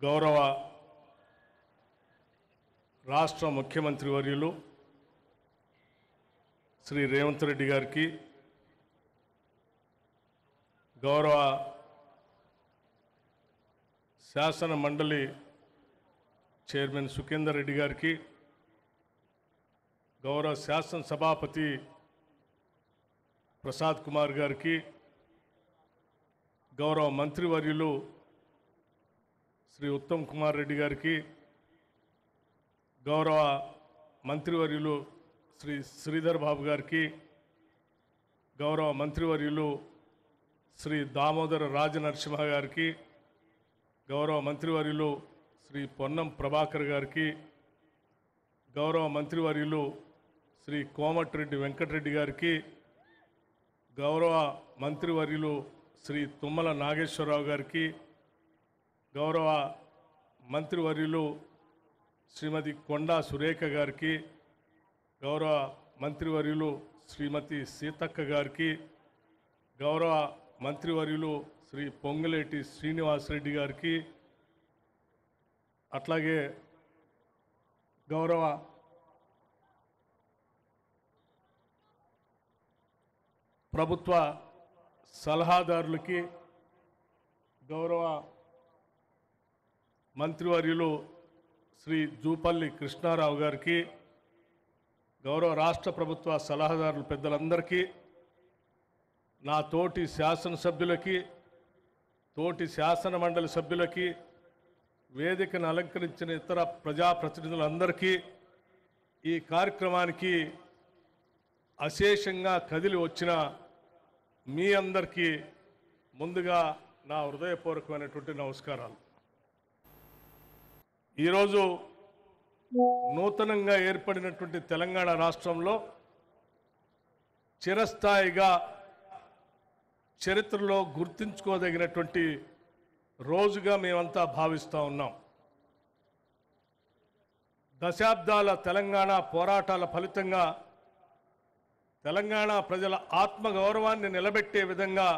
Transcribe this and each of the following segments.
గౌరవ రాష్ట్ర ముఖ్యమంత్రి వర్యులు శ్రీ రేవంత్ రెడ్డి గారికి, గౌరవ శాసన మండలి చైర్మన్ సుఖేందర్ రెడ్డి గారికి, గౌరవ శాసన సభాపతి ప్రసాద్ కుమార్ గారికి, గౌరవ మంత్రివర్యులు శ్రీ ఉత్తమ్ కుమార్ రెడ్డి గారికి, గౌరవ మంత్రివర్యులు శ్రీ శ్రీధర్ బాబు గారికి, గౌరవ మంత్రివర్యులు శ్రీ దామోదర రాజనరసింహ గారికి, గౌరవ మంత్రివర్యులు శ్రీ పొన్నం ప్రభాకర్ గారికి, గౌరవ మంత్రివర్యులు శ్రీ కోమటిరెడ్డి వెంకటరెడ్డి గారికి, గౌరవ మంత్రివర్యులు శ్రీ తుమ్మల నాగేశ్వరరావు గారికి, గౌరవ మంత్రివర్యులు శ్రీమతి కొండా సురేఖ గారికి, గౌరవ మంత్రివర్యులు శ్రీమతి సీతక్క గారికి, గౌరవ మంత్రివర్యులు శ్రీ పొంగులేటి శ్రీనివాసరెడ్డి గారికి, అట్లాగే గౌరవ ప్రభుత్వ సలహాదారులకి, గౌరవ మంత్రివర్యులు శ్రీ జూపల్లి కృష్ణారావు గారికి, గౌరవ రాష్ట్ర ప్రభుత్వ సలహాదారుల పెద్దలందరికీ, నా తోటి శాసనసభ్యులకి, తోటి శాసన మండలి సభ్యులకి, వేదికను అలంకరించిన ఇతర ప్రజాప్రతినిధులందరికీ, ఈ కార్యక్రమానికి అశేషంగా కదిలి వచ్చిన మీ అందరికీ ముందుగా నా హృదయపూర్వకమైనటువంటి నమస్కారాలు. ఈరోజు నూతనంగా ఏర్పడినటువంటి తెలంగాణ రాష్ట్రంలో చిరస్థాయిగా చరిత్రలో గుర్తుంచుకోదగినటువంటి రోజుగా మేమంతా భావిస్తూ ఉన్నాం. దశాబ్దాల తెలంగాణ పోరాటాల ఫలితంగా తెలంగాణ ప్రజల ఆత్మగౌరవాన్ని నిలబెట్టే విధంగా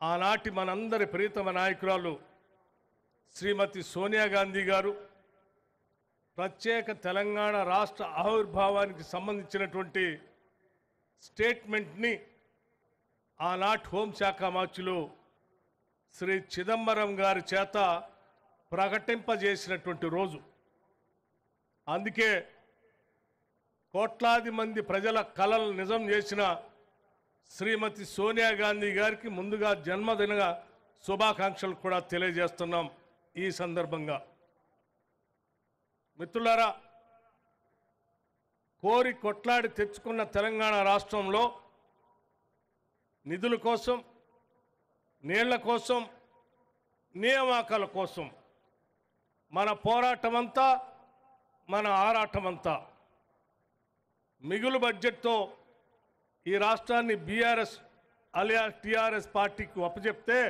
ఆనాటి మనందరి ప్రియతమ నాయకురాలు శ్రీమతి సోనియా గాంధీ గారు ప్రత్యేక తెలంగాణ రాష్ట్ర ఆవిర్భావానికి సంబంధించినటువంటి స్టేట్మెంట్ని ఆనాటి హోంశాఖ మంత్రులు శ్రీ చిదంబరం గారి చేత ప్రకటింపజేసినటువంటి రోజు. అందుకే కోట్లాది మంది ప్రజల కలలు నిజం చేసిన శ్రీమతి సోనియా గాంధీ గారికి ముందుగా జన్మదిన శుభాకాంక్షలు కూడా తెలియజేస్తున్నాం. ఈ సందర్భంగా మిత్రులారా, కోరి కొట్లాడి తెచ్చుకున్న తెలంగాణ రాష్ట్రంలో నిధుల కోసం, నీళ్ల కోసం, నియామకాల కోసం మన పోరాటమంతా, మన ఆరాటమంతా మిగులు బడ్జెట్తో ఈ రాష్ట్రాన్ని బీఆర్ఎస్ అలియా టీఆర్ఎస్ పార్టీకి అప్పచెప్తే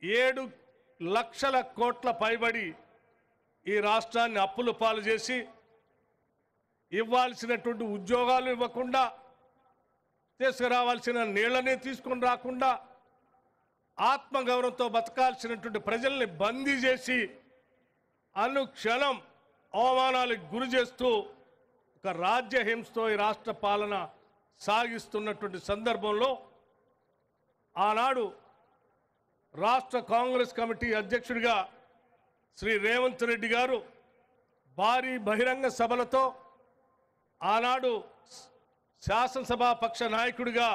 7 లక్షల కోట్ల పైబడి ఈ రాష్ట్రాన్ని అప్పుల పాలు చేసి ఇవ్వాల్సినటువంటి ఉద్యోగాలు ఇవ్వకుండా, తీసుకురావాల్సిన నీళ్లనే తీసుకొని రాకుండా, ఆత్మగౌరవంతో బతకాల్సినటువంటి ప్రజల్ని బందీ చేసి అనుక్షణం అవమానాలకు గురి చేస్తూ ఒక రాజ్యహింసతో ఈ రాష్ట్ర పాలన సాగిస్తున్నటువంటి సందర్భంలో ఆనాడు రాష్ట్ర కాంగ్రెస్ కమిటీ అధ్యక్షుడిగా శ్రీ రేవంత్ రెడ్డి గారు భారీ బహిరంగ సభలతో, ఆనాడు శాసనసభా పక్ష నాయకుడిగా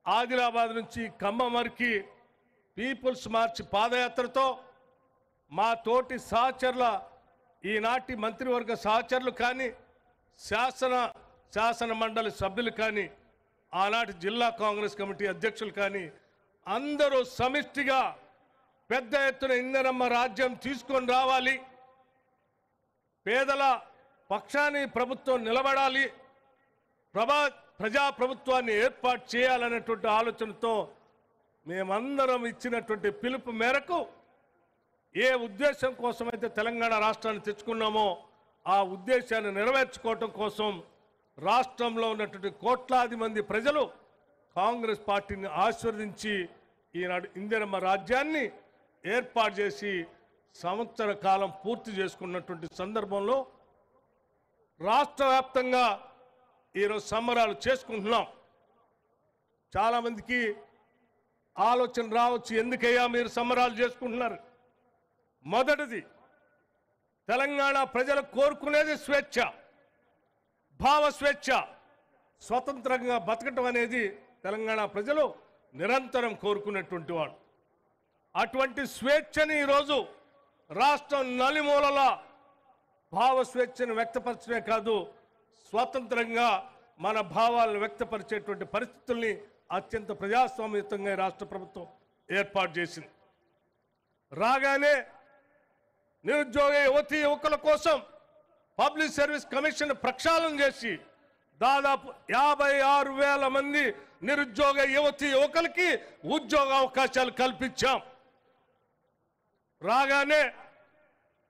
ఆదిలాబాద్ నుంచి ఖమ్మం వరకు పీపుల్స్ మార్చ్ పాదయాత్రతో మా తోటి సహచరుల, ఈనాటి మంత్రివర్గ సహచరులు కానీ, శాసన మండలి సభ్యులు కానీ, ఆనాటి జిల్లా కాంగ్రెస్ కమిటీ అధ్యక్షులు కానీ అందరూ సమిష్టిగా పెద్ద ఎత్తున ఇందిరమ్మ రాజ్యం తీసుకొని రావాలి, పేదల పక్షాన్ని ప్రభుత్వం నిలబడాలి, ప్రజాప్రభుత్వాన్ని ఏర్పాటు చేయాలనేటువంటి ఆలోచనతో మేమందరం ఇచ్చినటువంటి పిలుపు మేరకు ఏ ఉద్దేశం కోసమైతే తెలంగాణ రాష్ట్రాన్ని తెచ్చుకున్నామో ఆ ఉద్దేశాన్ని నెరవేర్చుకోవటం కోసం రాష్ట్రంలో ఉన్నటువంటి కోట్లాది మంది ప్రజలు కాంగ్రెస్ పార్టీని ఆశీర్వదించి ఈనాడు ఇందిరమ్మ రాజ్యాన్ని ఏర్పాటు చేసి సంవత్సర కాలం పూర్తి చేసుకున్నటువంటి సందర్భంలో రాష్ట్ర వ్యాప్తంగా ఈరోజు సంబరాలు చేసుకుంటున్నాం. చాలామందికి ఆలోచన రావచ్చు, ఎందుకయ్యా మీరు సంబరాలు చేసుకుంటున్నారు? మొదటిది, తెలంగాణ ప్రజలు కోరుకునేది స్వేచ్ఛ, భావ స్వేచ్ఛ, స్వతంత్రంగా బతకటం అనేది తెలంగాణ ప్రజలు నిరంతరం కోరుకునేటువంటి వాడు. అటువంటి స్వేచ్ఛని ఈరోజు రాష్ట్రం నలుమూలల భావ స్వేచ్ఛను వ్యక్తపరచడమే కాదు, స్వతంత్రంగా మన భావాలను వ్యక్తపరిచేటువంటి పరిస్థితుల్ని అత్యంత ప్రజాస్వామ్యయుతంగా రాష్ట్ర ప్రభుత్వం ఏర్పాటు చేసింది. రాగానే నిరుద్యోగ యువతీ యువకుల కోసం పబ్లిక్ సర్వీస్ కమిషన్ ప్రక్షాళన చేసి దాదాపు 56,000 మంది నిరుద్యోగ యువతీ యువకులకి ఉద్యోగ అవకాశాలు కల్పించాం. రాగానే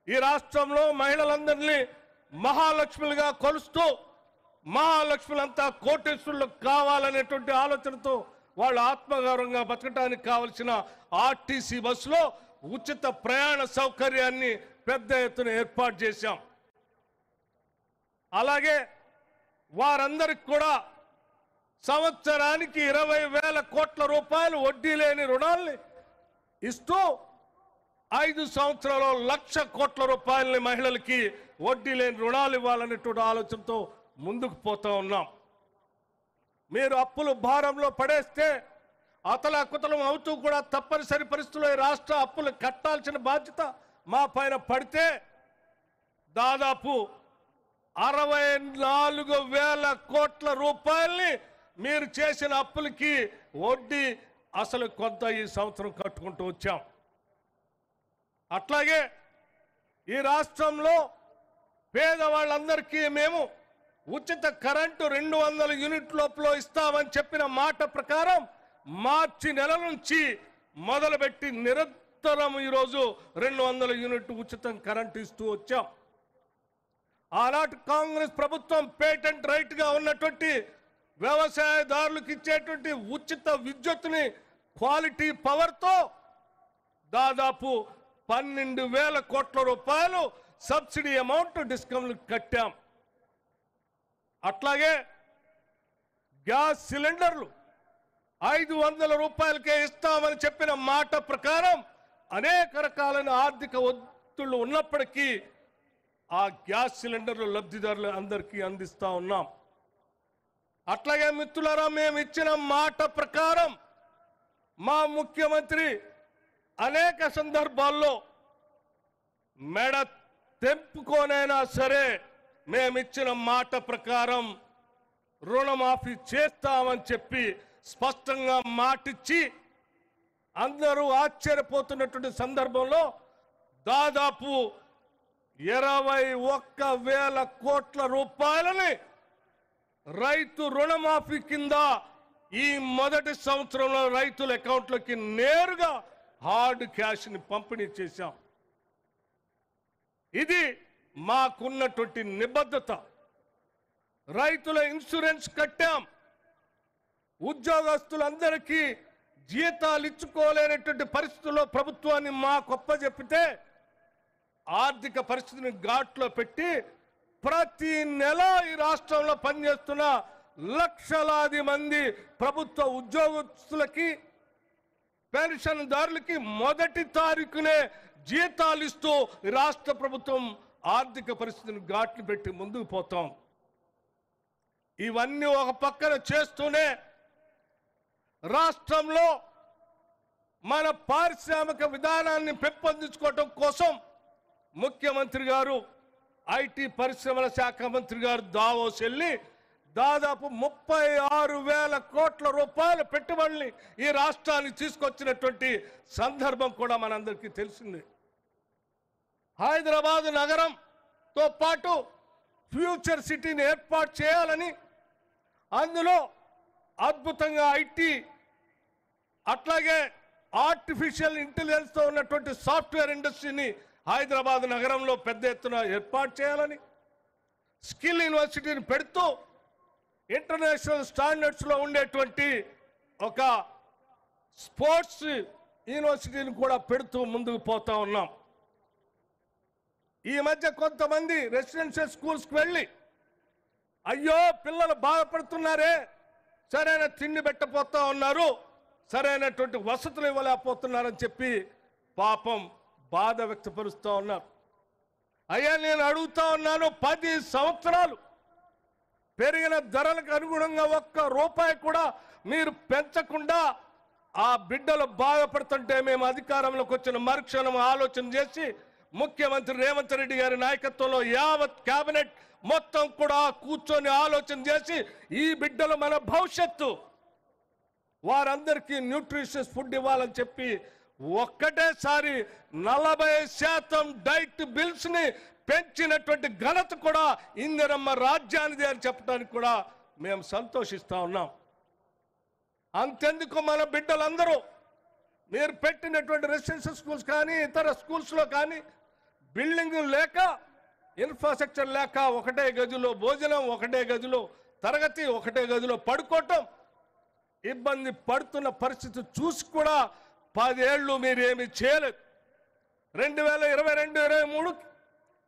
ఈ రాష్ట్రంలో మహిళలందరినీ మహాలక్ష్ములుగా కొలుస్తూ మహాలక్ష్ములంతా కోటేశ్వరులు కావాలనేటువంటి ఆలోచనతో వాళ్ళు ఆత్మగౌరవంగా బతకడానికి కావలసిన ఆర్టీసీ బస్సులో ఉచిత ప్రయాణ సౌకర్యాన్ని పెద్ద ఎత్తున ఏర్పాటు చేశాం. అలాగే వారందరికి కూడా సంవత్సరానికి 20,000 కోట్ల రూపాయలు వడ్డీ లేని రుణాల్ని ఇస్తూ 5 సంవత్సరాల్లో 1,00,000 కోట్ల రూపాయలని మహిళలకి వడ్డీ లేని రుణాలు ఇవ్వాలనేటువంటి ఆలోచనతో ముందుకు పోతా ఉన్నాం. మీరు అప్పులు భారంలో పడేస్తే అతలాకుతలం అవుతూ కూడా తప్పనిసరి పరిస్థితుల్లో రాష్ట్ర అప్పులు కట్టాల్సిన బాధ్యత మా పైన పడితే దాదాపు 64,000 కోట్ల రూపాయల్ని మీరు చేసిన అప్పులకి వడ్డీ అసలు కొంత ఈ సంవత్సరం కట్టుకుంటూ వచ్చాం. అట్లాగే ఈ రాష్ట్రంలో పేదవాళ్ళందరికీ మేము ఉచిత కరెంటు 200 యూనిట్ లోపల ఇస్తామని చెప్పిన మాట ప్రకారం మార్చి నెల నుంచి మొదలుపెట్టి నిరంతరం ఈరోజు 200 యూనిట్ ఉచితం కరెంటు ఇస్తూ వచ్చాం. ఆనాటి కాంగ్రెస్ ప్రభుత్వం పేటెంట్ రైట్ గా ఉన్నటువంటి వ్యవసాయదారులకు ఇచ్చేటువంటి ఉచిత విద్యుత్తుని క్వాలిటీ పవర్తో దాదాపు 12,000 కోట్ల రూపాయలు సబ్సిడీ అమౌంట్ డిస్కౌంట్లు కట్టాం. అట్లాగే గ్యాస్ సిలిండర్లు 500 రూపాయలకే ఇస్తామని చెప్పిన మాట ప్రకారం అనేక రకాలైన ఆర్థిక ఒత్తిళ్లు ఉన్నప్పటికీ ఆ గ్యాస్ సిలిండర్లు లబ్ధిదారులు అందరికీ అందిస్తా ఉన్నాం. అట్లాగే మిత్రులారా, మేము ఇచ్చిన మాట ప్రకారం మా ముఖ్యమంత్రి అనేక సందర్భాల్లో మెడ తెంపుకోనైనా సరే మేమిచ్చిన మాట ప్రకారం రుణమాఫీ చేస్తామని చెప్పి స్పష్టంగా మాటిచ్చి అందరూ ఆశ్చర్యపోతున్నటువంటి సందర్భంలో దాదాపు 21,000 కోట్ల రూపాయలని రైతు రుణమాఫీ కింద ఈ మొదటి సంవత్సరంలో రైతుల అకౌంట్లోకి నేరుగా హార్డ్ క్యాష్ని పంపిణీ చేశాం. ఇది మాకున్నటువంటి నిబద్ధత. రైతుల ఇన్సూరెన్స్ కట్టాం. ఉద్యోగస్తులందరికీ జీతాలు ఇచ్చుకోలేనటువంటి పరిస్థితుల్లో ప్రభుత్వాన్ని మా గొప్ప చెప్పితే ఆర్థిక పరిస్థితిని ఘాట్లో పెట్టి ప్రతి నెల ఈ రాష్ట్రంలో పనిచేస్తున్న లక్షలాది మంది ప్రభుత్వ ఉద్యోగస్తులకి పెన్షన్దారులకి మొదటి తారీఖునే జీతాలు ఇస్తూ రాష్ట్ర ప్రభుత్వం ఆర్థిక పరిస్థితిని ఘాట్లు పెట్టి ముందుకు పోతాం. ఇవన్నీ ఒక పక్కన చేస్తూనే రాష్ట్రంలో మన పారిశ్రామిక విధానాన్ని పెంపొందించుకోవటం కోసం ముఖ్యమంత్రి గారు ఐటీ పరిశ్రమల శాఖ మంత్రి గారు దావోస్ వెళ్ళి దాదాపు 36,000 కోట్ల రూపాయల పెట్టుబడుల్ని ఈ రాష్ట్రానికి తీసుకొచ్చినటువంటి సందర్భం కూడా మనందరికీ తెలిసింది. హైదరాబాద్ నగరంతో పాటు ఫ్యూచర్ సిటీని ఏర్పాటు చేయాలని, అందులో అద్భుతంగా ఐటీ అట్లాగే ఆర్టిఫిషియల్ ఇంటెలిజెన్స్తో ఉన్నటువంటి సాఫ్ట్వేర్ ఇండస్ట్రీని హైదరాబాద్ నగరంలో పెద్ద ఎత్తున ఏర్పాటు చేయాలని, స్కిల్ యూనివర్సిటీని పెడుతూ ఇంటర్నేషనల్ స్టాండర్డ్స్లో ఉండేటువంటి ఒక స్పోర్ట్స్ యూనివర్సిటీని కూడా పెడుతూ ముందుకు పోతా ఉన్నాం. ఈ మధ్య కొంతమంది రెసిడెన్షియల్ స్కూల్స్కి వెళ్ళి అయ్యో పిల్లలు బాధపడుతున్నారే, సరైన తిండి పెట్టపోతా ఉన్నారు, సరైనటువంటి వసతులు ఇవ్వలేకపోతున్నారని చెప్పి పాపం బాధ వ్యక్తపరుస్తూ ఉన్నారు. అయ్యా నేను అడుగుతా ఉన్నాను, 10 సంవత్సరాలు పెరిగిన ధరలకు అనుగుణంగా ఒక్క రూపాయి కూడా మీరు పెంచకుండా ఆ బిడ్డలు బాధపడుతుంటే మేము అధికారంలోకి వచ్చిన మరుక్షణం ఆలోచన చేసి ముఖ్యమంత్రి రేవంత్ రెడ్డి గారి నాయకత్వంలో యావత్ కేబినెట్ మొత్తం కూడా కూర్చొని ఆలోచన చేసి ఈ బిడ్డలు మన భవిష్యత్తు, వారందరికీ న్యూట్రిషియస్ ఫుడ్ ఇవ్వాలని చెప్పి ఒక్కటేసారి 40% డైట్ బిల్స్ ని పెంచినటువంటి ఘనత కూడా ఇందిరమ్మ రాజ్యానిది అని చెప్పడానికి కూడా మేము సంతోషిస్తా ఉన్నాం. అంతెందుకు మన బిడ్డలందరూ మీరు పెట్టినటువంటి రెసిడెన్షియల్ స్కూల్స్ కానీ ఇతర స్కూల్స్లో కానీ బిల్డింగ్ లేక, ఇన్ఫ్రాస్ట్రక్చర్ లేక ఒకటే గదిలో భోజనం, ఒకటే గదిలో తరగతి, ఒకటే గదిలో పడుకోవటం, ఇబ్బంది పడుతున్న పరిస్థితి చూసి కూడా 10 ఏళ్ళు మీరేమి చేయలేదు. 2022-23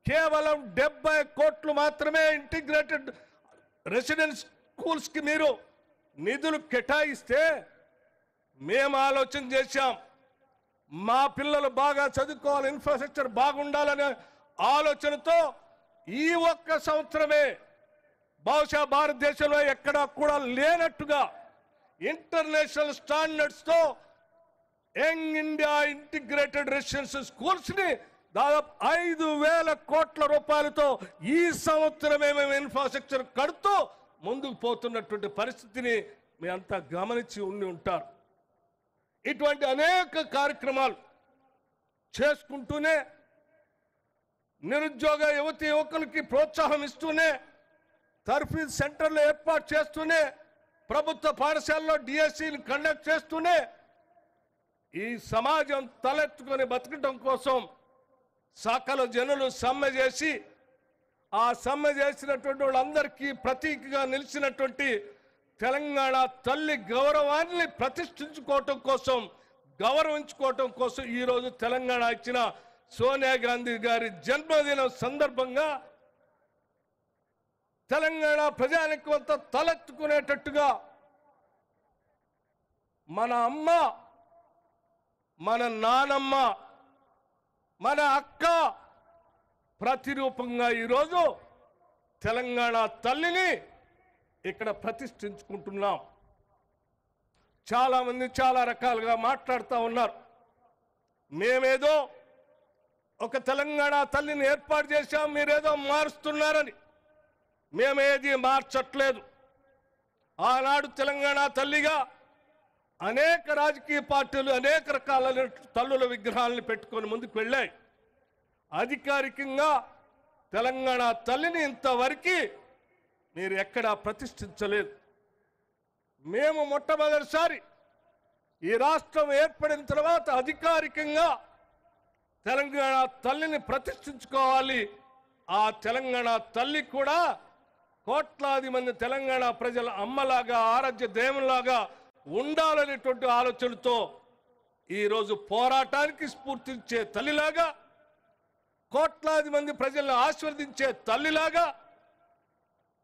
కేవలం 70 కోట్లు మాత్రమే ఇంటిగ్రేటెడ్ రెసిడెన్స్ స్కూల్స్కి మీరు నిధులు కేటాయిస్తే మేము ఆలోచన చేశాం. మా పిల్లలు బాగా చదువుకోవాలి, ఇన్ఫ్రాస్ట్రక్చర్ బాగుండాలనే ఆలోచనతో ఈ ఒక్క సంవత్సరమే బహుశా భారతదేశంలో ఎక్కడా కూడా లేనట్టుగా ఇంటర్నేషనల్ స్టాండర్డ్స్తో young India integrated residential schools ని దాదాపు 5,000 కోట్ల రూపాయలతో ఈ సంవత్సరమే మేము ఇన్ఫ్రాస్ట్రక్చర్ కడుతూ ముందుకు పోతున్నటువంటి పరిస్థితిని మీ అంతా గమనించి ఉండి ఉంటారు. ఇటువంటి అనేక కార్యక్రమాలు చేసుకుంటూనే నిరుద్యోగ యువతి యువకులకి ప్రోత్సాహం ఇస్తూనే తర్ఫీద్ సెంటర్లు ఏర్పాటు చేస్తూనే ప్రభుత్వ పాఠశాలలో డిఎస్సిని కండక్ట్ చేస్తూనే ఈ సమాజం తలెత్తుకొని బతకడం కోసం సకల జనులు సమ్మె చేసి ఆ సమ్మె చేసినటువంటి వాళ్ళందరికీ ప్రతీకగా నిలిచినటువంటి తెలంగాణ తల్లి గౌరవాన్ని ప్రతిష్ఠించుకోవటం కోసం, గౌరవించుకోవటం కోసం ఈరోజు తెలంగాణ ఇచ్చిన సోనియా గాంధీ గారి జన్మదినం సందర్భంగా తెలంగాణ ప్రజానికి అంతా తలెత్తుకునేటట్టుగా మన అమ్మ, మన నానమ్మ, మన అక్క ప్రతిరూపంగా ఈరోజు తెలంగాణ తల్లిని ఇక్కడ ప్రతిష్ఠించుకుంటున్నాం. చాలామంది చాలా రకాలుగా మాట్లాడుతూ ఉన్నారు. మేమేదో ఒక తెలంగాణ తల్లిని ఏర్పాటు చేశాం, మీరేదో మారుస్తున్నారని. మేమేది మార్చట్లేదు. ఆనాడు తెలంగాణ తల్లిగా అనేక రాజకీయ పార్టీలు అనేక రకాల తల్లుల విగ్రహాలను పెట్టుకొని ముందుకు వెళ్ళాయి. అధికారికంగా తెలంగాణ తల్లిని ఇంతవరకు మీరు ఎక్కడా ప్రతిష్ఠించలేదు. మేము మొట్టమొదటిసారి ఈ రాష్ట్రం ఏర్పడిన తర్వాత అధికారికంగా తెలంగాణ తల్లిని ప్రతిష్ఠించుకోవాలి. ఆ తెలంగాణ తల్లి కూడా కోట్లాది మంది తెలంగాణ ప్రజల అమ్మలాగా, ఆరాధ్య దేవునిలాగా ఉండాలనేటువంటి ఆలోచనతో ఈరోజు పోరాటానికి స్ఫూర్తించే తల్లిలాగా, కోట్లాది మంది ప్రజలను ఆశీర్వదించే తల్లిలాగా,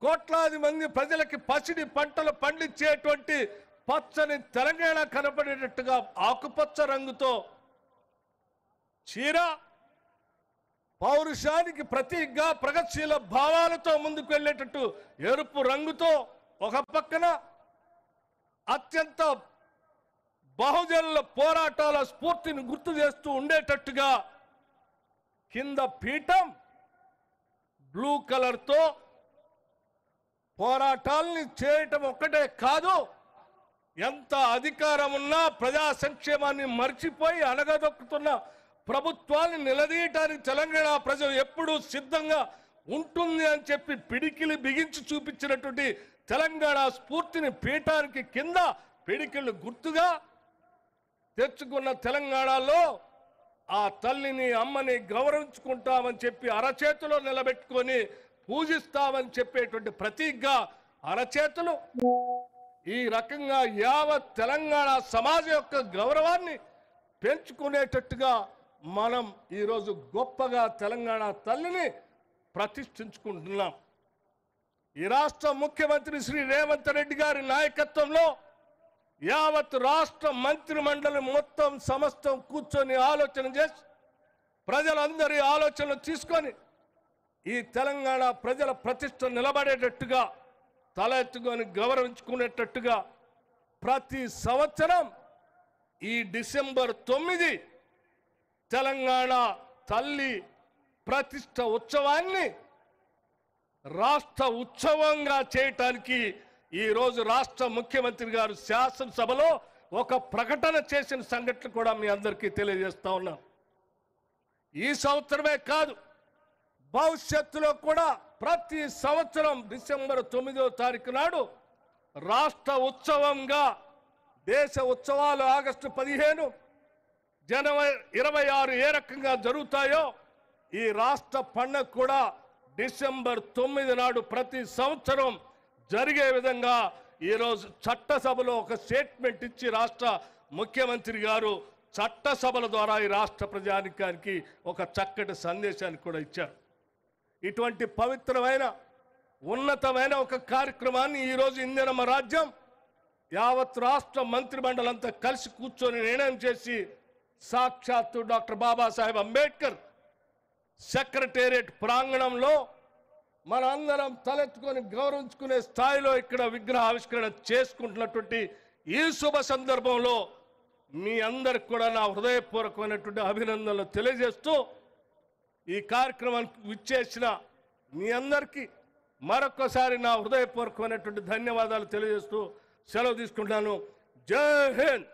కోట్లాది మంది ప్రజలకి పసిడి పంటలు పండించేటువంటి పచ్చని తెలంగాణ కనపడేటట్టుగా ఆకుపచ్చ రంగుతో చీర, పౌరుషానికి ప్రతీకగా ప్రగతిశీల భావాలతో ముందుకు వెళ్ళేటట్టు ఎరుపు రంగుతో ఒక పక్కన అత్యంత బహుజనుల పోరాటాల స్ఫూర్తిని గుర్తు చేస్తూ ఉండేటట్టుగా కింద పీఠం బ్లూ కలర్తో పోరాటాలని చేయటం ఒక్కటే కాదు, ఎంత అధికారం ఉన్నా ప్రజా సంక్షేమాన్ని మర్చిపోయి అణగదొక్కుతున్న ప్రభుత్వాన్ని నిలదీయటానికి తెలంగాణ ప్రజలు ఎప్పుడూ సిద్ధంగా ఉంటుంది అని చెప్పి పిడికిలి బిగించి చూపించినటువంటి తెలంగాణ స్ఫూర్తిని పీఠానికి కింద పిడికిళ్ళు గుర్తుగా తెచ్చుకున్న తెలంగాణలో ఆ తల్లిని, అమ్మని గౌరవించుకుంటామని చెప్పి అరచేతిలో నిలబెట్టుకొని పూజిస్తామని చెప్పేటువంటి ప్రతీకగా అరచేతులు ఈ రకంగా యావత్ తెలంగాణ సమాజం యొక్క గౌరవాన్ని పెంచుకునేటట్టుగా మనం ఈరోజు గొప్పగా తెలంగాణ తల్లిని ప్రతిష్ఠించుకుంటున్నాం. ఈ రాష్ట్ర ముఖ్యమంత్రి శ్రీ రేవంత్ రెడ్డి గారి నాయకత్వంలో యావత్ రాష్ట్ర మంత్రి మండలి మొత్తం సమస్తం కూర్చొని ఆలోచన చేసి ప్రజలందరి ఆలోచనలు తీసుకొని ఈ తెలంగాణ ప్రజల ప్రతిష్ట నిలబడేటట్టుగా తల ఎత్తుకొని గౌరవించుకునేటట్టుగా ప్రతి సంవత్సరం ఈ డిసెంబర్ 9 తెలంగాణ తల్లి ప్రతిష్ట ఉత్సవాన్ని రాష్ట్ర ఉత్సవంగా చేయటానికి ఈరోజు రాష్ట్ర ముఖ్యమంత్రి గారు శాసనసభలో ఒక ప్రకటన చేసిన సంఘటన కూడా మీ అందరికీ తెలియజేస్తా ఉన్నాం. ఈ సంవత్సరమే కాదు, భవిష్యత్తులో కూడా ప్రతి సంవత్సరం డిసెంబర్ 9వ తారీఖు నాడు రాష్ట్ర ఉత్సవంగా, దేశ ఉత్సవాలు ఆగస్టు 15, జనవరి 26 ఏ రకంగా జరుగుతాయో ఈ రాష్ట్ర పండుగ కూడా డిసెంబర్ 9 నాడు ప్రతి సంవత్సరం జరిగే విధంగా ఈరోజు చట్టసభలో ఒక స్టేట్మెంట్ ఇచ్చి రాష్ట్ర ముఖ్యమంత్రి గారు చట్టసభల ద్వారా ఈ రాష్ట్ర ప్రజానికానికి ఒక చక్కటి సందేశాన్ని కూడా ఇచ్చారు. ఇటువంటి పవిత్రమైన ఉన్నతమైన ఒక కార్యక్రమాన్ని ఈరోజు ఇందిరమ్మ రాజ్యం యావత్ రాష్ట్ర మంత్రి మండలంతా కలిసి కూర్చొని నిర్ణయం చేసి సాక్షాత్తు డాక్టర్ బాబాసాహెబ్ అంబేద్కర్ సెక్రటేరియట్ ప్రాంగణంలో మనందరం తలెత్తుకొని గౌరవించుకునే స్థాయిలో ఇక్కడ విగ్రహ ఆవిష్కరణ చేసుకుంటున్నటువంటి ఈ శుభ సందర్భంలో మీ అందరికి కూడా నా హృదయపూర్వకమైనటువంటి అభినందనలు తెలియజేస్తూ ఈ కార్యక్రమానికి విచ్చేసిన మీ అందరికీ మరొకసారి నా హృదయపూర్వకమైనటువంటి ధన్యవాదాలు తెలియజేస్తూ సెలవు తీసుకుంటున్నాను. జై హింద్.